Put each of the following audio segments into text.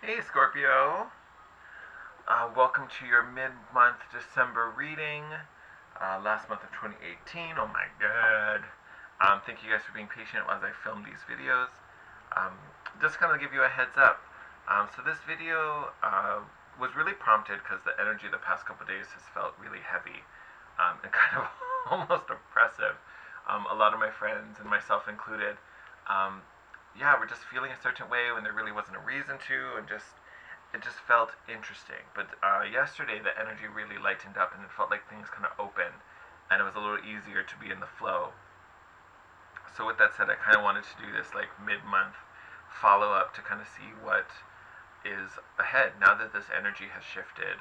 Hey Scorpio, welcome to your mid-month December reading, last month of 2018, oh my god. Thank you guys for being patient as I film these videos. Just kind of give you a heads up. So this video was really prompted because the energy the past couple days has felt really heavy and kind of almost oppressive. A lot of my friends and myself included, yeah, we're just feeling a certain way when there really wasn't a reason to, and it just felt interesting. But yesterday the energy really lightened up, and it felt like things kind of opened, and it was a little easier to be in the flow. So with that said, I kind of wanted to do this like mid-month follow-up to kind of see what is ahead now that this energy has shifted,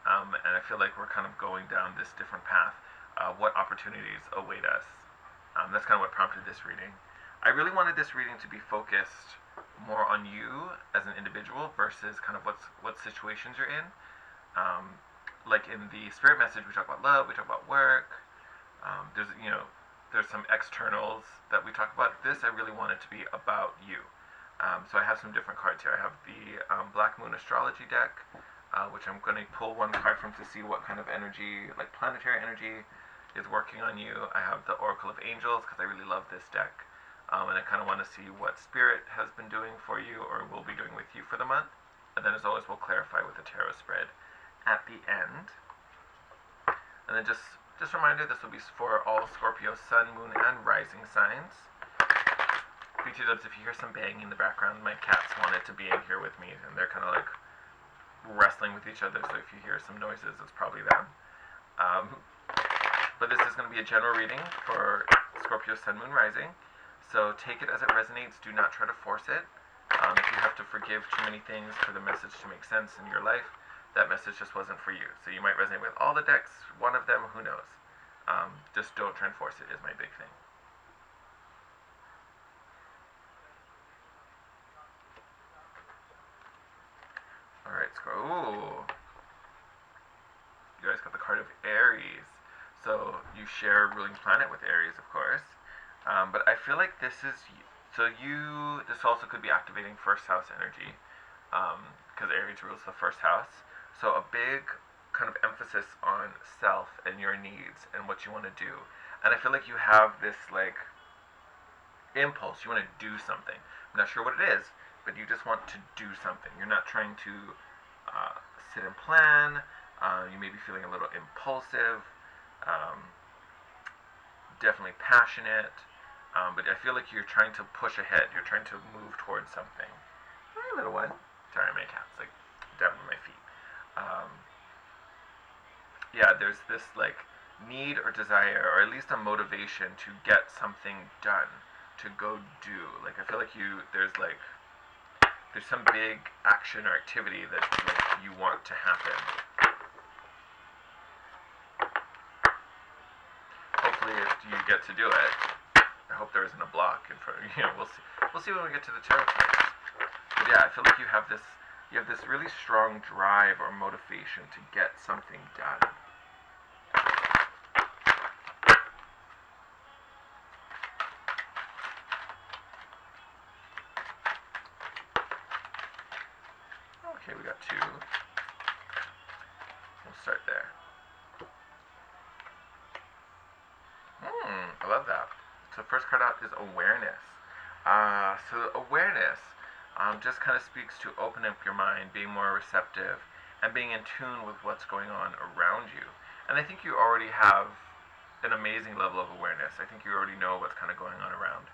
and I feel like we're kind of going down this different path. What opportunities await us? That's kind of what prompted this reading. I really wanted this reading to be focused more on you as an individual versus kind of what situations you're in. Like in the spirit message, we talk about love, we talk about work. There's some externals that we talk about. This I really wanted to be about you. So I have some different cards here. I have the Black Moon Astrology deck, which I'm going to pull one card from to see what kind of energy, like planetary energy, is working on you. I have the Oracle of Angels because I really love this deck. And I kind of want to see what Spirit has been doing for you or will be doing with you for the month. And then as always, we'll clarify with the tarot spread at the end. And then just a reminder, this will be for all Scorpio Sun, Moon, and Rising signs. BT dubs, if you hear some banging in the background, my cats wanted to be in here with me, and they're kind of like wrestling with each other, so if you hear some noises, it's probably them. But this is going to be a general reading for Scorpio Sun, Moon, Rising. So take it as it resonates. Do not try to force it. If you have to forgive too many things for the message to make sense in your life, that message just wasn't for you. So you might resonate with all the decks, one of them, who knows. Just don't try and force it is my big thing. Alright, ooh. You guys got the card of Aries. So you share a ruling planet with Aries, of course. But I feel like this is, this also could be activating first house energy, because Aries rules the first house. So a big kind of emphasis on self and your needs and what you want to do. And I feel like you have this like impulse. You want to do something. I'm not sure what it is, but you just want to do something. You're not trying to sit and plan. You may be feeling a little impulsive, definitely passionate. But I feel like you're trying to push ahead. You're trying to move towards something. Hey, little one. Sorry, my cat's like down on my feet. Yeah, there's this like need or desire, or at least a motivation to get something done, to go do. Like I feel like there's some big action or activity that like you want to happen. Hopefully, if you get to do it. I hope there isn't a block in front of you. We'll see. We'll see when we get to the tarot cards. But yeah, I feel like you have this really strong drive or motivation to get something done. Okay, we got two. We'll start there. I love that. So the first card out is awareness. So awareness just kind of speaks to opening up your mind, being more receptive, and being in tune with what's going on around you. And I think you already have an amazing level of awareness. I think you already know what's kind of going on around.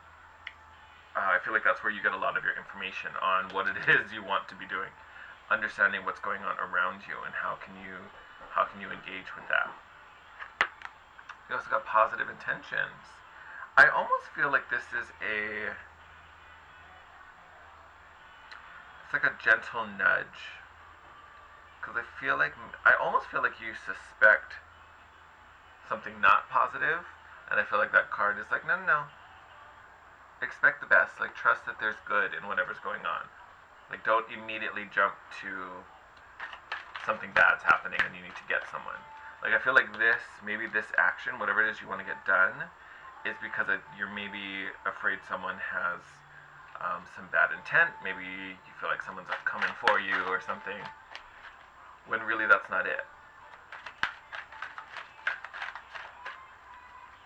I feel like that's where you get a lot of your information on what it is you want to be doing, understanding what's going on around you, and how can you engage with that. You also got positive intentions. I almost feel like this is it's like a gentle nudge. Because I almost feel like you suspect something not positive, and I feel like that card is like, no, no, no. Expect the best. Like, trust that there's good in whatever's going on. Like, don't immediately jump to something bad's happening and you need to get someone. Like, I feel like maybe this action, whatever it is you want to get done, is because you're maybe afraid someone has some bad intent. Maybe you feel like someone's coming for you or something, when really that's not it.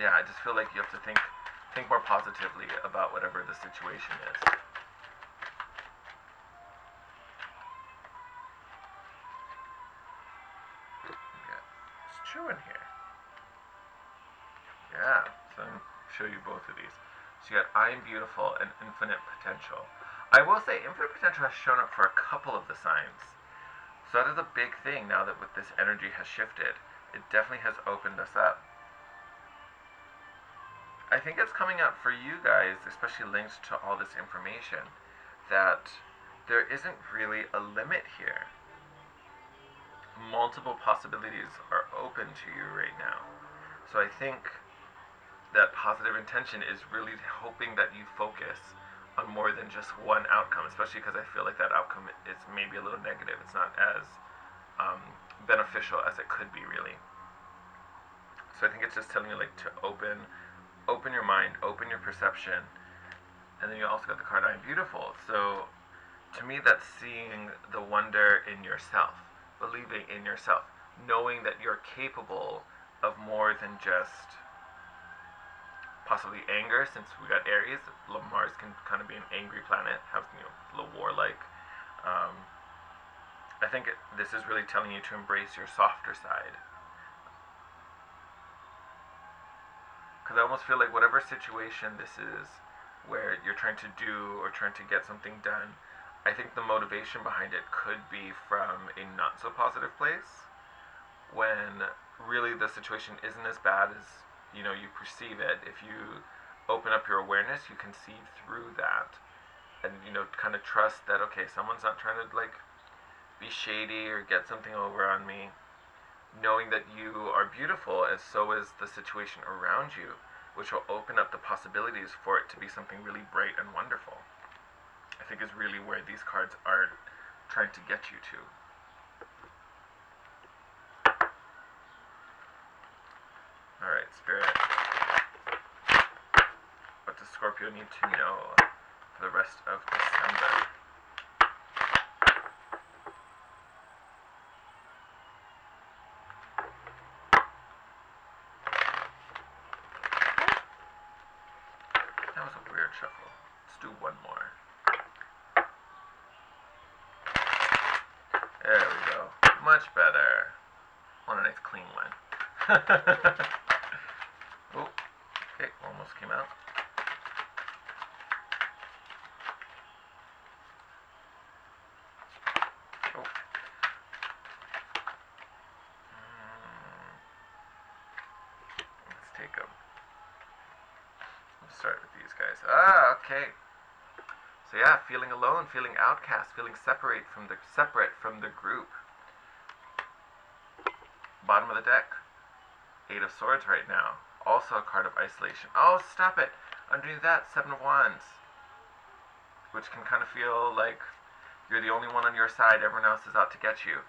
Yeah, I just feel like you have to think more positively about whatever the situation is. Yeah, it's true in here. Yeah, so I'm going to show you both of these. So you got I am beautiful and infinite potential. I will say infinite potential has shown up for a couple of the signs. So that is a big thing now that with this energy has shifted. It definitely has opened us up. I think it's coming out for you guys, especially linked to all this information, that there isn't really a limit here. Multiple possibilities are open to you right now. So I think that positive intention is really hoping that you focus on more than just one outcome, especially because I feel like that outcome is maybe a little negative. It's not as beneficial as it could be, really. So I think it's just telling you like to open your mind, open your perception. And then you also got the card I am beautiful. So to me that's seeing the wonder in yourself, believing in yourself, knowing that you're capable of more than just possibly anger, since we got Aries. Mars can kind of be an angry planet, have, you know, a little warlike. I think this is really telling you to embrace your softer side. Because I almost feel like whatever situation this is where you're trying to do or trying to get something done, I think the motivation behind it could be from a not so positive place, when really the situation isn't as bad as, you know, you perceive it. If you open up your awareness, you can see through that and, you know, kind of trust that, okay, someone's not trying to like be shady or get something over on me. Knowing that you are beautiful, and so is the situation around you, which will open up the possibilities for it to be something really bright and wonderful. I think is really where these cards are trying to get you to. Alright, Spirit. What does Scorpio need to know for the rest of December? That was a weird shuffle. Let's do one more. There we go. Much better. Want a nice clean one. Oh, okay, almost came out. Oh. Let's take them. Let's start with these guys. Ah, okay. So yeah, feeling alone, feeling outcast, feeling separate from the group. Bottom of the deck, 8 of Swords right now. Also a card of isolation. Oh, stop it! Underneath that, 7 of Wands. Which can kind of feel like you're the only one on your side, everyone else is out to get you.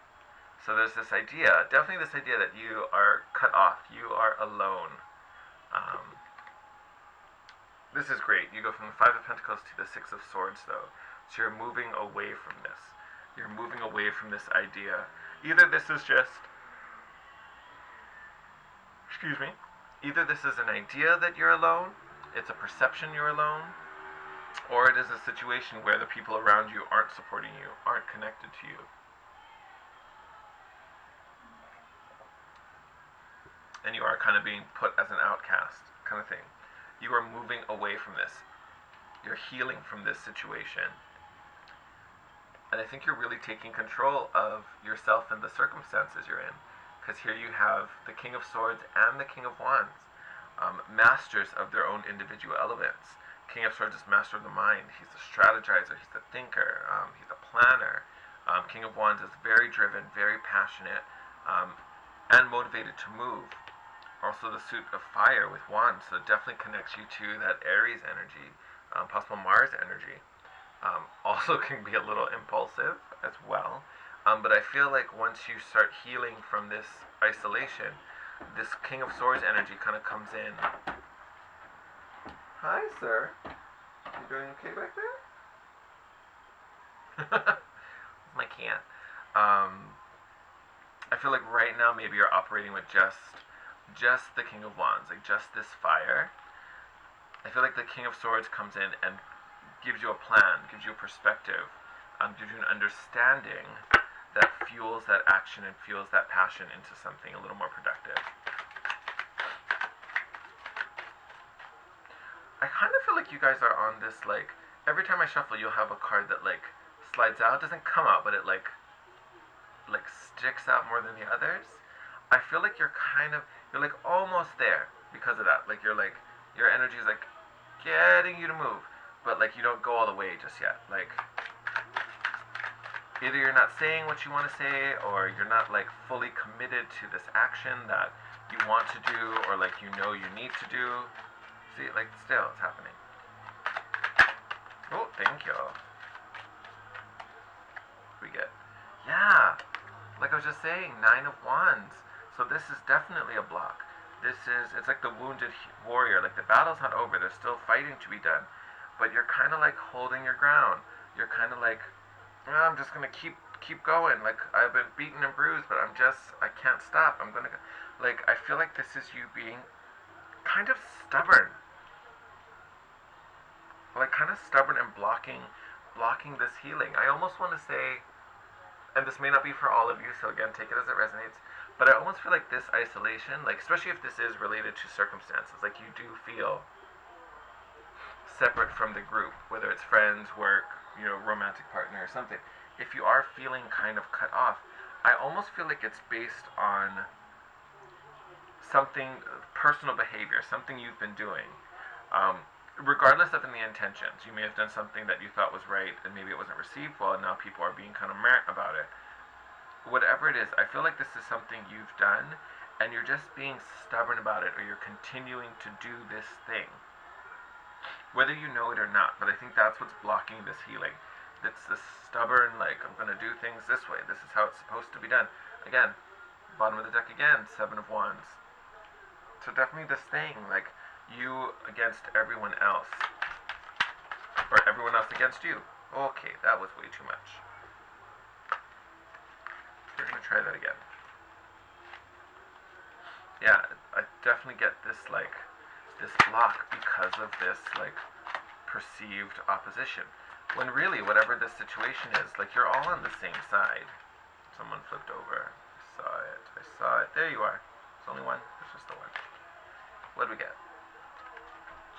So there's this idea, definitely this idea that you are cut off, you are alone. This is great. You go from the 5 of Pentacles to the 6 of Swords, though. So you're moving away from this. You're moving away from this idea. Either this is just... Excuse me. Either this is an idea that you're alone, it's a perception you're alone, or it is a situation where the people around you aren't supporting you, aren't connected to you. And you are kind of being put as an outcast, kind of thing. You are moving away from this. You're healing from this situation. And I think you're really taking control of yourself and the circumstances you're in. Because here you have the King of Swords and the King of Wands. Masters of their own individual elements. King of Swords is master of the mind. He's a strategizer. He's a thinker. He's a planner. King of Wands is very driven, very passionate, and motivated to move. Also the suit of fire with Wands, so it definitely connects you to that Aries energy, possible Mars energy. Also can be a little impulsive as well. But I feel like once you start healing from this isolation, this King of Swords energy kind of comes in. Hi, sir. You doing okay back there? My cat. I feel like right now maybe you're operating with just the King of Wands, like just this fire. I feel like the King of Swords comes in and gives you a plan, gives you a perspective, gives you an understanding that fuels that action and fuels that passion into something a little more productive. I kind of feel like you guys are on this, like, every time I shuffle, you'll have a card that, like, slides out. It doesn't come out, but it, like sticks out more than the others. I feel like you're like, almost there because of that. Like, your energy is, like, getting you to move, but, like, you don't go all the way just yet. Like, either you're not saying what you want to say, or you're not, like, fully committed to this action that you want to do, or, like, you know you need to do. See, like, still, it's happening. Oh, thank you. We get, yeah, like I was just saying, 9 of Wands. So this is definitely a block. It's like the wounded warrior. Like, the battle's not over. There's still fighting to be done. But you're kind of, like, holding your ground. You're kind of like, oh, I'm just going to keep going. Like, I've been beaten and bruised, but I can't stop. I'm going to, like, I feel like this is you being kind of stubborn. Like, kind of stubborn and blocking this healing. I almost want to say, and this may not be for all of you, so again, take it as it resonates, but I almost feel like this isolation, like, especially if this is related to circumstances, like, you do feel separate from the group, whether it's friends, work, romantic partner or something. If you are feeling kind of cut off, I almost feel like it's based on something, personal behavior, something you've been doing. Regardless of the intentions, you may have done something that you thought was right and maybe it wasn't received well, and now people are being kind of meh about it. Whatever it is, I feel like this is something you've done and you're just being stubborn about it, or you're continuing to do this thing, whether you know it or not. But I think that's what's blocking this healing. It's this stubborn, like, I'm going to do things this way. This is how it's supposed to be done. Again, bottom of the deck again, 7 of Wands. So definitely this thing, like, you against everyone else, or everyone else against you. Okay, that was way too much. We're gonna try that again. Yeah, I definitely get this, like, this block because of this, like, perceived opposition, when really, whatever the situation is, like, you're all on the same side. Someone flipped over. I saw it. There you are. There's only one. There's just the one. What do we get?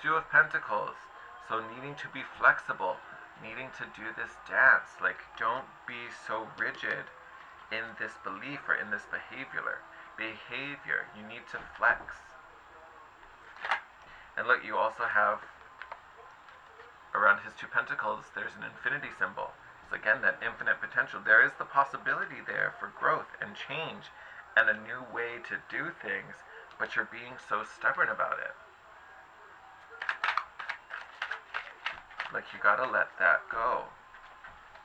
2 of Pentacles. So needing to be flexible, needing to do this dance. Like, don't be so rigid in this belief or in this behavior. You need to flex. And look, you also have, around his 2 Pentacles, there's an infinity symbol. So again, that infinite potential. There is the possibility there for growth and change and a new way to do things, but you're being so stubborn about it. Like, you gotta let that go.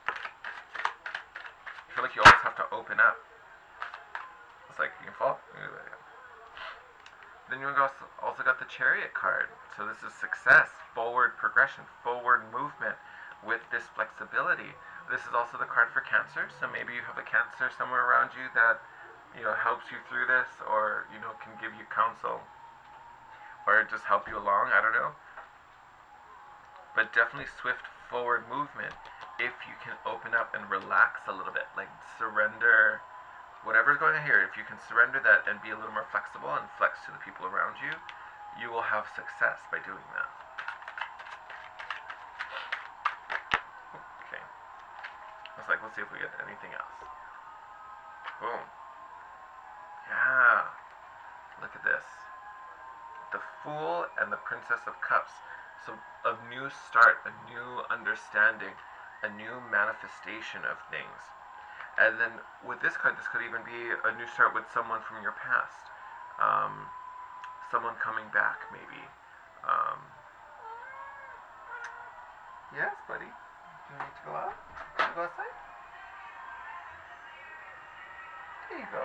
I feel like you always have to open up. It's like, you can fall. Then you also got the Chariot card. So this is success, forward progression, forward movement with this flexibility. This is also the card for Cancer. So maybe you have a Cancer somewhere around you that, helps you through this, or, can give you counsel, or just help you along. I don't know. But definitely swift forward movement if you can open up and relax a little bit, like surrender whatever's going on here. If you can surrender that and be a little more flexible and flex to the people around you, you will have success by doing that. Okay. I was like, let's see if we get anything else. Boom. Yeah. Look at this. The Fool and the Princess of Cups. So a new start, a new understanding, a new manifestation of things. And then with this card, this could even be a new start with someone from your past. Someone coming back, maybe. Yes, buddy? Do you need to go out? Can you go outside? There you go.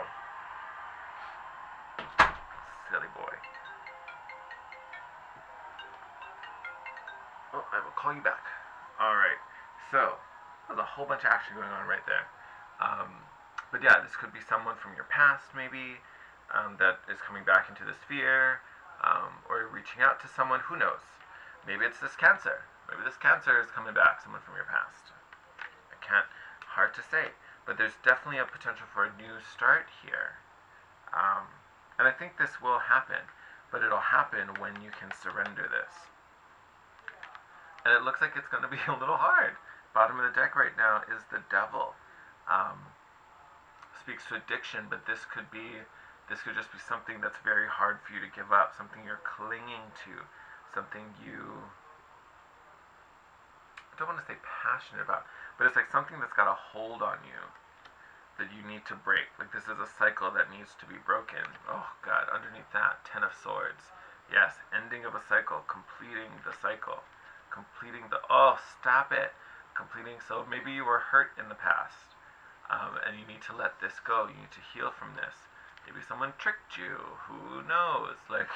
Silly boy. Oh, I will call you back. Alright, so There's a whole bunch of action going on right there. But yeah, this could be someone from your past, maybe, that is coming back into the sphere, or reaching out to someone. Who knows? Maybe it's this Cancer. Maybe this Cancer is coming back, someone from your past. I can't, hard to say. But there's definitely a potential for a new start here. And I think this will happen, but it'll happen when you can surrender this. And it looks like it's going to be a little hard. Bottom of the deck right now is the Devil. Speaks to addiction, but this could just be something that's very hard for you to give up, something you're clinging to, something you, I don't want to say passionate about, but it's like something that's got a hold on you that you need to break. Like this is a cycle that needs to be broken. Oh God, underneath that, Ten of Swords. Yes, ending of a cycle, completing the cycle, completing the, oh, stop it. Completing, so maybe you were hurt in the past, and you need to let this go. You need to heal from this. Maybe someone tricked you. Who knows? Like,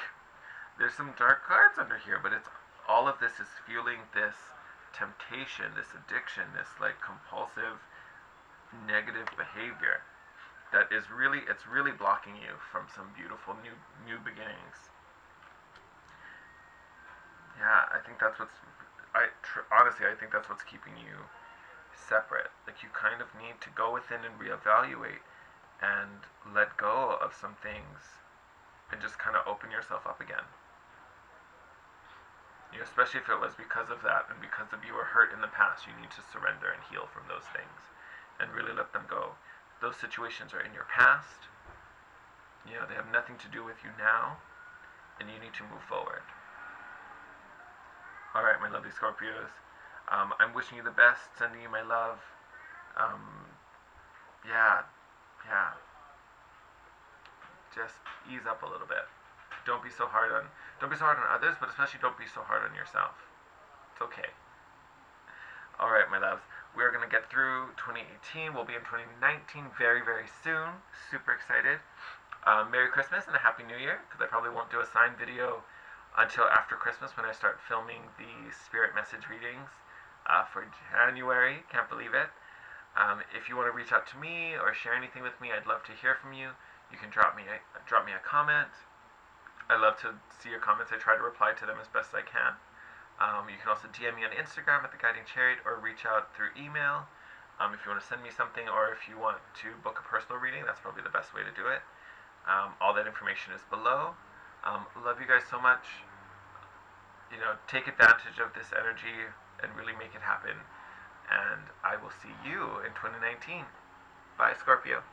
there's some dark cards under here, but it's all of this is fueling this temptation, this addiction, this like compulsive negative behavior that is really, it's really blocking you from some beautiful new beginnings. Yeah, I think that's what's, honestly, I think that's what's keeping you separate. Like you kind of need to go within and reevaluate and let go of some things and just kind of open yourself up again. You know, especially if it was because of that and because of you were hurt in the past, you need to surrender and heal from those things and really let them go. Those situations are in your past. You know, they have nothing to do with you now, and you need to move forward. All right, my lovely Scorpios. I'm wishing you the best, sending you my love. Yeah, yeah. Just ease up a little bit. Don't be so hard on others, but especially don't be so hard on yourself. It's okay. All right, my loves. We're gonna get through 2018. We'll be in 2019 very, very soon. Super excited. Merry Christmas and a Happy New Year, because I probably won't do a signed video until after Christmas when I start filming the spirit message readings for January. Can't believe it. If you want to reach out to me or share anything with me, I'd love to hear from you. You can drop me a comment. I love to see your comments. I try to reply to them as best I can. You can also DM me on Instagram at The Guiding Chariot or reach out through email if you want to send me something, or if you want to book a personal reading. That's probably the best way to do it. All that information is below. Love you guys so much. You know, take advantage of this energy and really make it happen. And I will see you in 2019. Bye, Scorpio.